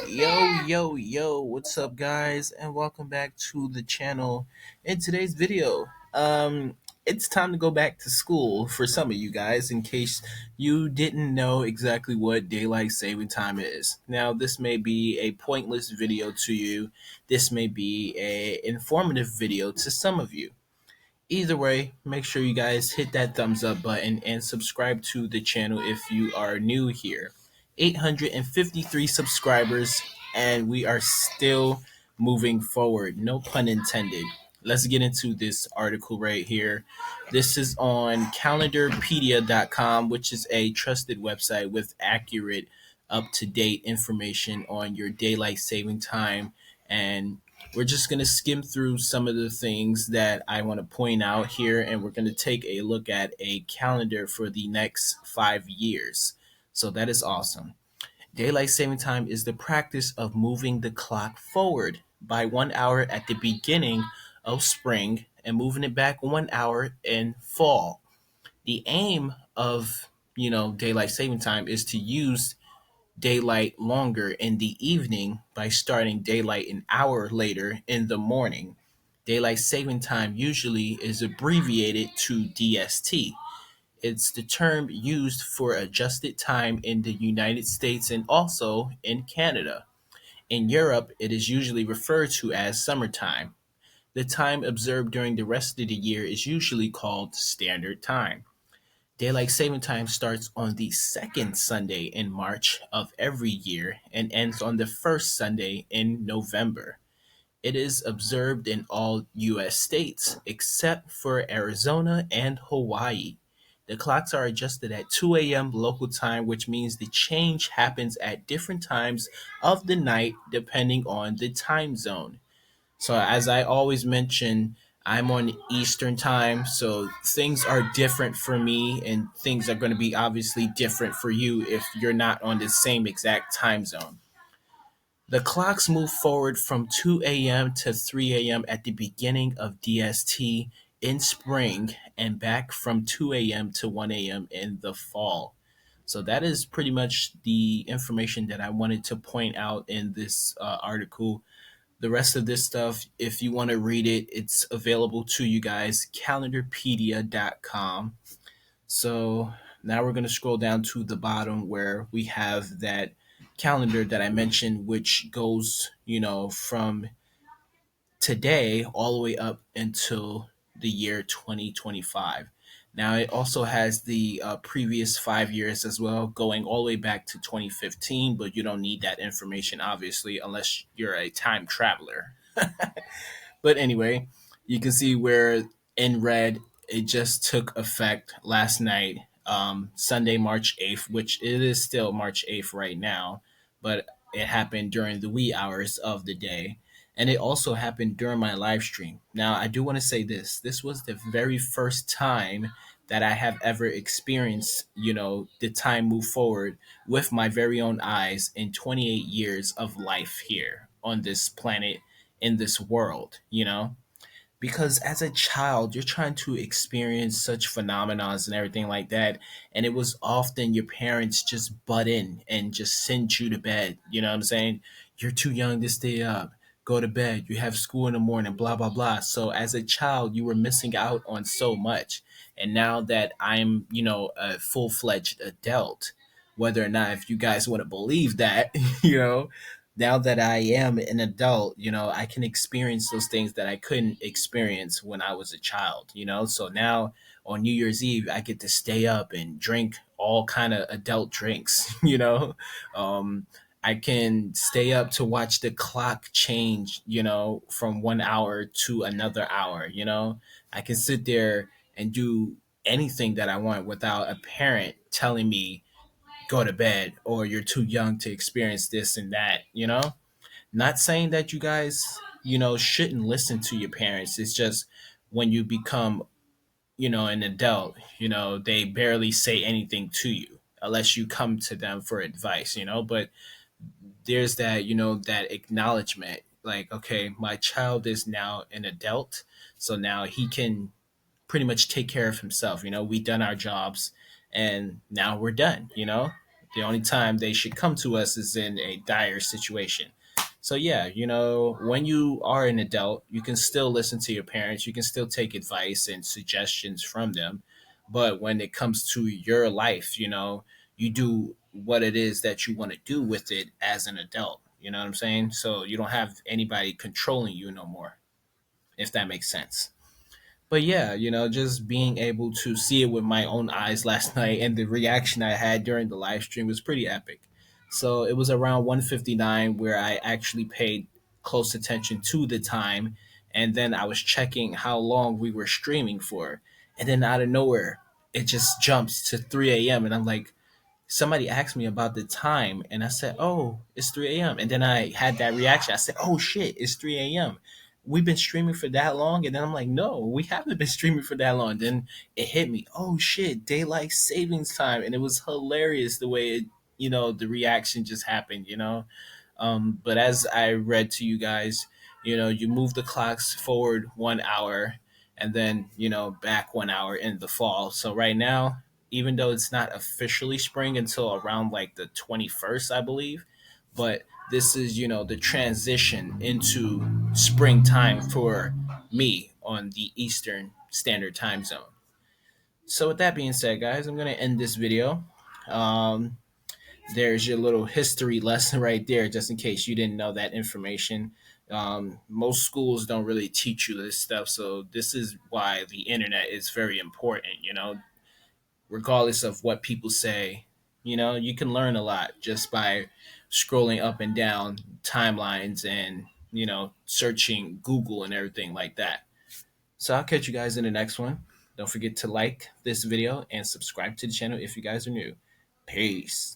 Yo, what's up, guys, and welcome back to the channel. In today's video, it's time to go back to school for some of you guys, in case you didn't know exactly what daylight saving time is. Now, this may be a pointless video to you, this may be a informative video to some of you. Either way, make sure you guys hit that thumbs up button and subscribe to the channel if you are new here. 853 subscribers, and we are still moving forward. No pun intended. Let's get into this article right here. This is on calendarpedia.com, which is a trusted website with accurate, up to date information on your daylight saving time. And we're just going to skim through some of the things that I want to point out here, and we're going to take a look at a calendar for the next 5 years. So that is awesome. Daylight saving time is the practice of moving the clock forward by 1 hour at the beginning of spring and moving it back 1 hour in fall. The aim of daylight saving time is to use daylight longer in the evening by starting daylight an hour later in the morning. Daylight saving time usually is abbreviated to DST. It's the term used for adjusted time in the United States and also in Canada. In Europe, it is usually referred to as summertime. The time observed during the rest of the year is usually called standard time. Daylight saving time starts on the second Sunday in March of every year and ends on the first Sunday in November. It is observed in all U.S. states except for Arizona and Hawaii. The clocks are adjusted at 2 a.m. local time, which means the change happens at different times of the night depending on the time zone. So, as I always mention, I'm on Eastern time, so things are different for me, and things are going to be obviously different for you if you're not on the same exact time zone. The clocks move forward from 2 a.m. to 3 a.m. at the beginning of DST in spring and back from 2 a.m. to 1 a.m. in the fall. So that is pretty much the information that I wanted to point out in this article. The rest of this stuff, if you want to read it, it's available to you guys, calendarpedia.com. So now we're going to scroll down to the bottom where we have that calendar that I mentioned, which goes, from today all the way up until the year 2025. Now, it also has the previous 5 years as well, going all the way back to 2015, but you don't need that information, obviously, unless you're a time traveler. But anyway, you can see where in red it just took effect last night, Sunday, March 8th, which it is still March 8th right now, but it happened during the wee hours of the day. And it also happened during my live stream. Now, I do want to say this. This was the very first time that I have ever experienced, the time move forward with my very own eyes in 28 years of life here on this planet, in this world. Because as a child you're trying to experience such phenomenons and everything like that, and it was often your parents just butt in and just send you to bed. You know what I'm saying? You're too young to stay up, go to bed, you have school in the morning, blah blah blah. So as a child you were missing out on so much. And now that I'm a full-fledged adult, whether or not if you guys want to believe that, now that I am an adult, I can experience those things that I couldn't experience when I was a child. So now on New Year's Eve, I get to stay up and drink all kind of adult drinks, Um, I can stay up to watch the clock change, from 1 hour to another hour. I can sit there and do anything that I want without a parent telling me go to bed or you're too young to experience this and that. Not saying that you guys shouldn't listen to your parents. It's just when you become an adult, they barely say anything to you unless you come to them for advice. But there's that acknowledgement, like, okay, my child is now an adult, so now he can pretty much take care of himself. We done our jobs, and now we're done. The only time they should come to us is in a dire situation. So yeah, when you are an adult, you can still listen to your parents, you can still take advice and suggestions from them. But when it comes to your life, you do what it is that you want to do with it as an adult. You know what I'm saying? So you don't have anybody controlling you no more, if that makes sense. But yeah, just being able to see it with my own eyes last night and the reaction I had during the live stream was pretty epic. So it was around 1:59 where I actually paid close attention to the time, and then I was checking how long we were streaming for. And then out of nowhere, it just jumps to 3 a.m. and I'm like, somebody asked me about the time and I said, "Oh, it's 3 a.m." And then I had that reaction. I said, "Oh shit, it's 3 a.m. We've been streaming for that long?" And then I'm like, "No, we haven't been streaming for that long." Then it hit me, "Oh shit, daylight savings time." And it was hilarious the way the reaction just happened, but as I read to you guys, you move the clocks forward 1 hour and then, back 1 hour in the fall. So right now, even though it's not officially spring until around like the 21st, I believe, but this is, the transition into springtime for me on the Eastern Standard Time Zone. So with that being said, guys, I'm going to end this video. Um, there's your little history lesson right there, just in case you didn't know that information. Most schools don't really teach you this stuff, so this is why the internet is very important. Regardless of what people say, you can learn a lot just by scrolling up and down timelines and searching Google and everything like that. So I'll catch you guys in the next one. Don't forget to like this video and subscribe to the channel if you guys are new. Peace.